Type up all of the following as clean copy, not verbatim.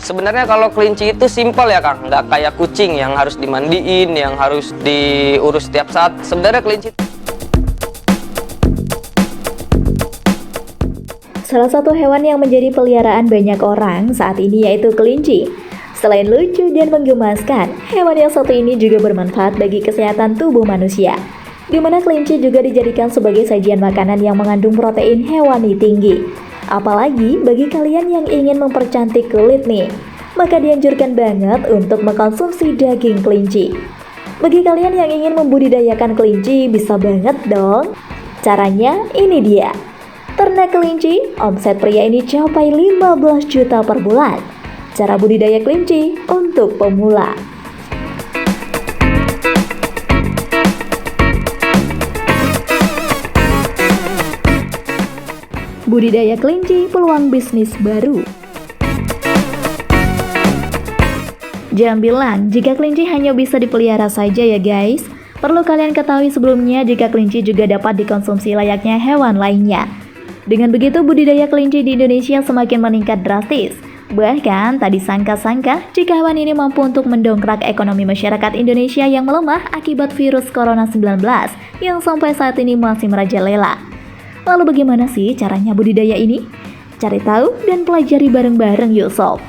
Sebenarnya kalau kelinci itu simpel ya Kang, nggak kayak kucing yang harus dimandiin, yang harus diurus setiap saat. Sebenarnya kelinci Salah satu hewan yang menjadi peliharaan banyak orang saat ini yaitu kelinci. Selain lucu dan menggemaskan, hewan yang satu ini juga bermanfaat bagi kesehatan tubuh manusia, di mana kelinci juga dijadikan sebagai sajian makanan yang mengandung protein hewani tinggi. Apalagi bagi kalian yang ingin mempercantik kulit nih, maka dianjurkan banget untuk mengkonsumsi daging kelinci. Bagi kalian yang ingin membudidayakan kelinci, bisa banget dong. Caranya ini dia. Ternak kelinci, omset pria ini capai 15 juta per bulan. Cara budidaya kelinci untuk pemula. Budidaya kelinci, peluang bisnis baru. Jangan bilang jika kelinci hanya bisa dipelihara saja ya guys. Perlu kalian ketahui sebelumnya jika kelinci juga dapat dikonsumsi layaknya hewan lainnya. Dengan begitu budidaya kelinci di Indonesia semakin meningkat drastis. Bahkan tak disangka-sangka jika hewan ini mampu untuk mendongkrak ekonomi masyarakat Indonesia yang melemah akibat virus Corona 19 yang sampai saat ini masih merajalela. Lalu bagaimana sih caranya budidaya ini? Cari tahu dan pelajari bareng-bareng yuk sob.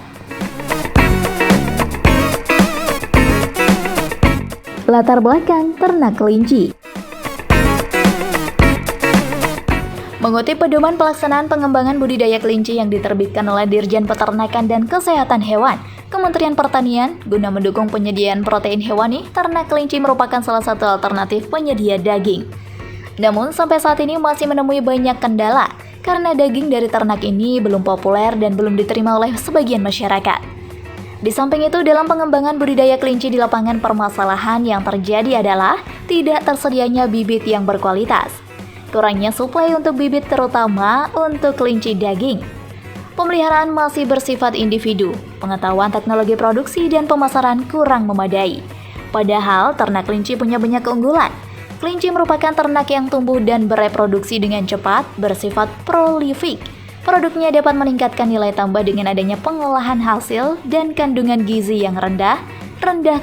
Latar belakang ternak kelinci. Mengutip pedoman pelaksanaan pengembangan budidaya kelinci yang diterbitkan oleh Dirjen Peternakan dan Kesehatan Hewan, Kementerian Pertanian, guna mendukung penyediaan protein hewani, ternak kelinci merupakan salah satu alternatif penyedia daging. Namun sampai saat ini masih menemui banyak kendala, karena daging dari ternak ini belum populer dan belum diterima oleh sebagian masyarakat. Di samping itu, dalam pengembangan budidaya kelinci di lapangan, permasalahan yang terjadi adalah tidak tersedianya bibit yang berkualitas. Kurangnya suplai untuk bibit terutama untuk kelinci daging. Pemeliharaan masih bersifat individu, pengetahuan teknologi produksi dan pemasaran kurang memadai. Padahal ternak kelinci punya banyak keunggulan. Kelinci merupakan ternak yang tumbuh dan bereproduksi dengan cepat, bersifat prolifik. Produknya dapat meningkatkan nilai tambah dengan adanya pengolahan hasil dan kandungan gizi yang rendah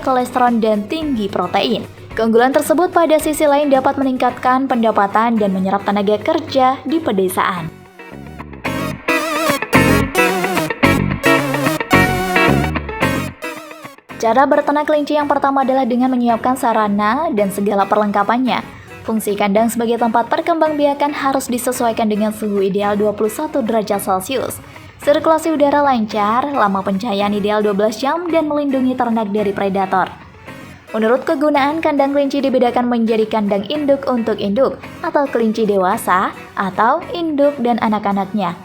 kolesterol dan tinggi protein. Keunggulan tersebut pada sisi lain dapat meningkatkan pendapatan dan menyerap tenaga kerja di pedesaan. Cara berternak kelinci yang pertama adalah dengan menyiapkan sarana dan segala perlengkapannya. Fungsi kandang sebagai tempat perkembangbiakan harus disesuaikan dengan suhu ideal 21 derajat Celcius. Sirkulasi udara lancar, lama pencahayaan ideal 12 jam, dan melindungi ternak dari predator. Menurut kegunaan, kandang kelinci dibedakan menjadi kandang induk untuk induk atau kelinci dewasa atau induk dan anak-anaknya.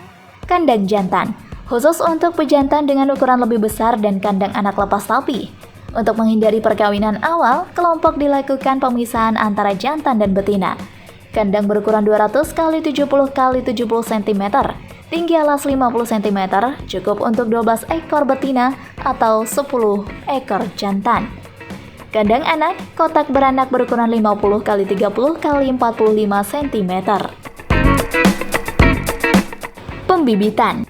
Kandang jantan, khusus untuk pejantan dengan ukuran lebih besar dan kandang anak lepas sapi. Untuk menghindari perkawinan awal, kelompok dilakukan pemisahan antara jantan dan betina. Kandang berukuran 200 x 70 x 70 cm, tinggi alas 50 cm, cukup untuk 12 ekor betina atau 10 ekor jantan. Kandang anak, kotak beranak berukuran 50 x 30 x 45 cm. Pembibitan.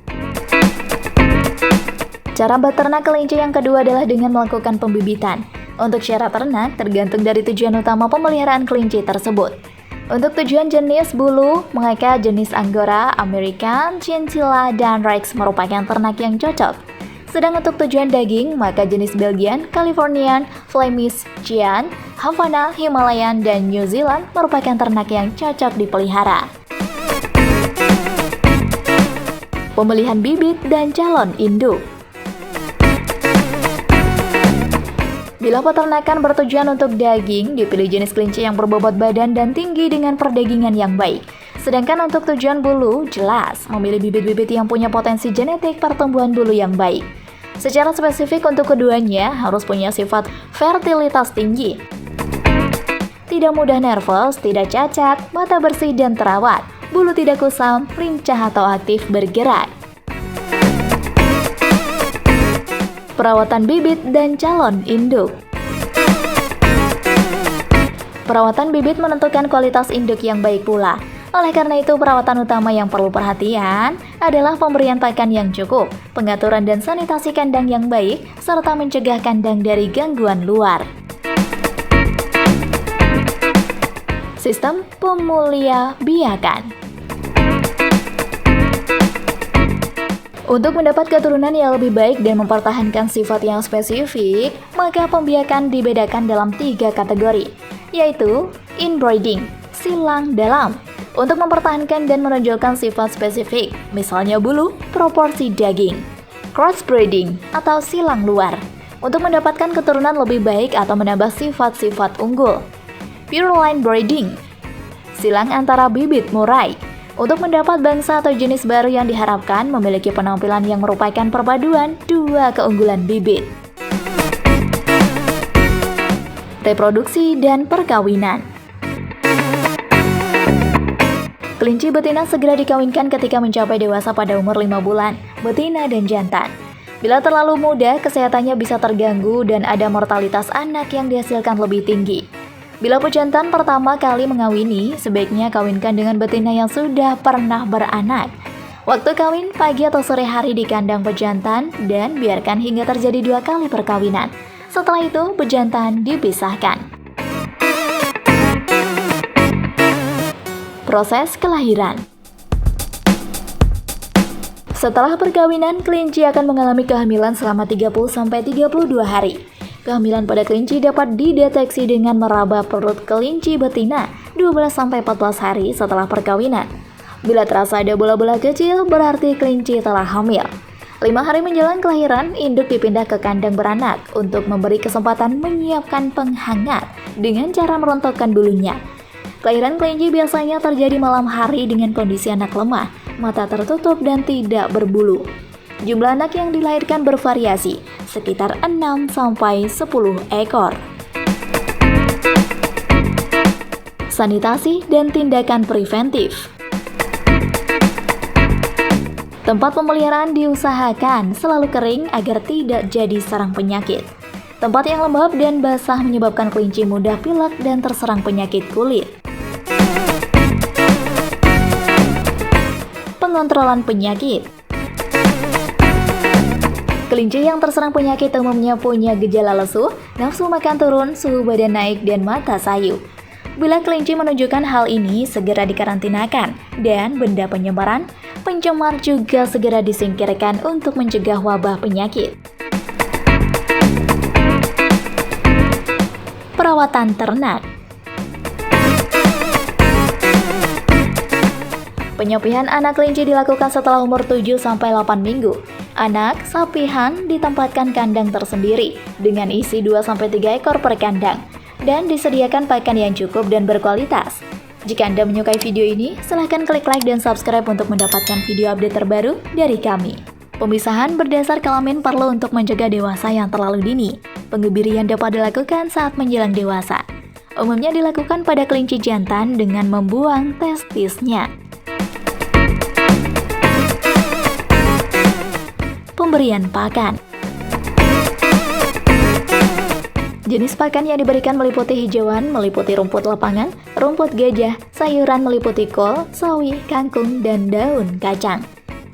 Cara beternak kelinci yang kedua adalah dengan melakukan pembibitan. Untuk syarat ternak tergantung dari tujuan utama pemeliharaan kelinci tersebut. Untuk tujuan jenis bulu, maka jenis Angora, American, Chinchilla, dan Rex merupakan ternak yang cocok. Sedang untuk tujuan daging, maka jenis Belgian, Californian, Flemish, Chian, Havana, Himalayan, dan New Zealand merupakan ternak yang cocok dipelihara. Pemilihan bibit dan calon induk. Bila peternakan bertujuan untuk daging, dipilih jenis kelinci yang berbobot badan dan tinggi dengan perdagingan yang baik. Sedangkan untuk tujuan bulu, jelas memilih bibit-bibit yang punya potensi genetik pertumbuhan bulu yang baik. Secara spesifik untuk keduanya harus punya sifat fertilitas tinggi. Tidak mudah nervous, tidak cacat, mata bersih dan terawat, bulu tidak kusam, lincah atau aktif bergerak. Perawatan bibit dan calon induk. Perawatan bibit menentukan kualitas induk yang baik pula. Oleh karena itu, perawatan utama yang perlu perhatian adalah pemberian pakan yang cukup, pengaturan dan sanitasi kandang yang baik, serta mencegah kandang dari gangguan luar. Sistem pemuliabiakan. Untuk mendapat keturunan yang lebih baik dan mempertahankan sifat yang spesifik, maka pembiakan dibedakan dalam 3 kategori, yaitu inbreeding, silang dalam, untuk mempertahankan dan menonjolkan sifat spesifik, misalnya bulu, proporsi daging, crossbreeding atau silang luar, untuk mendapatkan keturunan lebih baik atau menambah sifat-sifat unggul, pure line breeding, silang antara bibit murai, untuk mendapat bangsa atau jenis baru yang diharapkan memiliki penampilan yang merupakan perpaduan 2 keunggulan bibit. Reproduksi dan perkawinan. Kelinci betina segera dikawinkan ketika mencapai dewasa pada umur 5 bulan, betina dan jantan. Bila terlalu muda, kesehatannya bisa terganggu dan ada mortalitas anak yang dihasilkan lebih tinggi. Bila pejantan pertama kali mengawini, sebaiknya kawinkan dengan betina yang sudah pernah beranak. Waktu kawin pagi atau sore hari di kandang pejantan dan biarkan hingga terjadi 2 kali perkawinan. Setelah itu, pejantan dipisahkan. Proses kelahiran. Setelah perkawinan, kelinci akan mengalami kehamilan selama 30-32 hari. Kehamilan pada kelinci dapat dideteksi dengan meraba perut kelinci betina 12-14 hari setelah perkawinan. Bila terasa ada bola-bola kecil, berarti kelinci telah hamil. 5 hari menjelang kelahiran, induk dipindah ke kandang beranak untuk memberi kesempatan menyiapkan penghangat dengan cara merontokkan bulunya. Kelahiran kelinci biasanya terjadi malam hari dengan kondisi anak lemah, mata tertutup dan tidak berbulu. Jumlah anak yang dilahirkan bervariasi, sekitar 6-10 ekor. Sanitasi dan tindakan preventif. Tempat pemeliharaan diusahakan selalu kering agar tidak jadi sarang penyakit. Tempat yang lembab dan basah menyebabkan kelinci mudah pilek dan terserang penyakit kulit. Pengontrolan penyakit. Kelinci yang terserang penyakit umumnya punya gejala lesu, nafsu makan turun, suhu badan naik, dan mata sayu. Bila kelinci menunjukkan hal ini, segera dikarantinakan, dan benda penyebaran, pencemar juga segera disingkirkan untuk mencegah wabah penyakit. Perawatan ternak. Penyapihan anak kelinci dilakukan setelah umur 7-8 minggu. Anak sapihan ditempatkan kandang tersendiri dengan isi 2-3 ekor per kandang dan disediakan pakan yang cukup dan berkualitas. Jika Anda menyukai video ini, silahkan klik like dan subscribe untuk mendapatkan video update terbaru dari kami. Pemisahan berdasar kelamin perlu untuk mencegah dewasa yang terlalu dini. Pengebirian dapat dilakukan saat menjelang dewasa. Umumnya dilakukan pada kelinci jantan dengan membuang testisnya. Pemberian pakan. Jenis pakan yang diberikan meliputi hijauan, meliputi rumput lapangan, rumput gajah, sayuran meliputi kol, sawi, kangkung, dan daun kacang,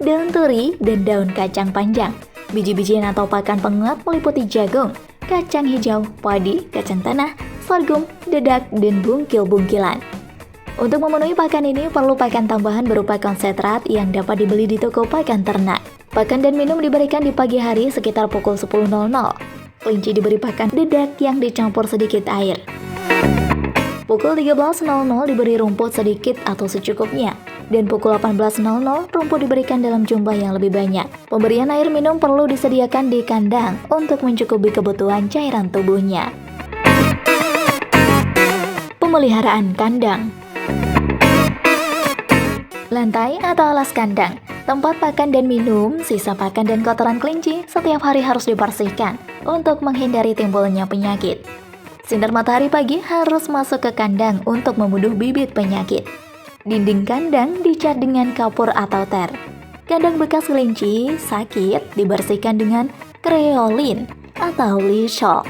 daun turi, dan daun kacang panjang. Biji-bijian atau pakan penguat meliputi jagung, kacang hijau, padi, kacang tanah, sorghum, dedak, dan bungkil-bungkilan. Untuk memenuhi pakan ini perlu pakan tambahan berupa konsentrat yang dapat dibeli di toko pakan ternak. Pakan dan minum diberikan di pagi hari sekitar pukul 10.00. Kelinci diberi pakan dedak yang dicampur sedikit air. Pukul 13.00 diberi rumput sedikit atau secukupnya. Dan pukul 18.00 rumput diberikan dalam jumlah yang lebih banyak. Pemberian air minum perlu disediakan di kandang untuk mencukupi kebutuhan cairan tubuhnya. Pemeliharaan kandang. Lantai atau alas kandang, tempat pakan dan minum, sisa pakan dan kotoran kelinci setiap hari harus dibersihkan untuk menghindari timbulnya penyakit. Sinar matahari pagi harus masuk ke kandang untuk membunuh bibit penyakit. Dinding kandang dicat dengan kapur atau ter. Kandang bekas kelinci sakit dibersihkan dengan kreolin atau Lysol.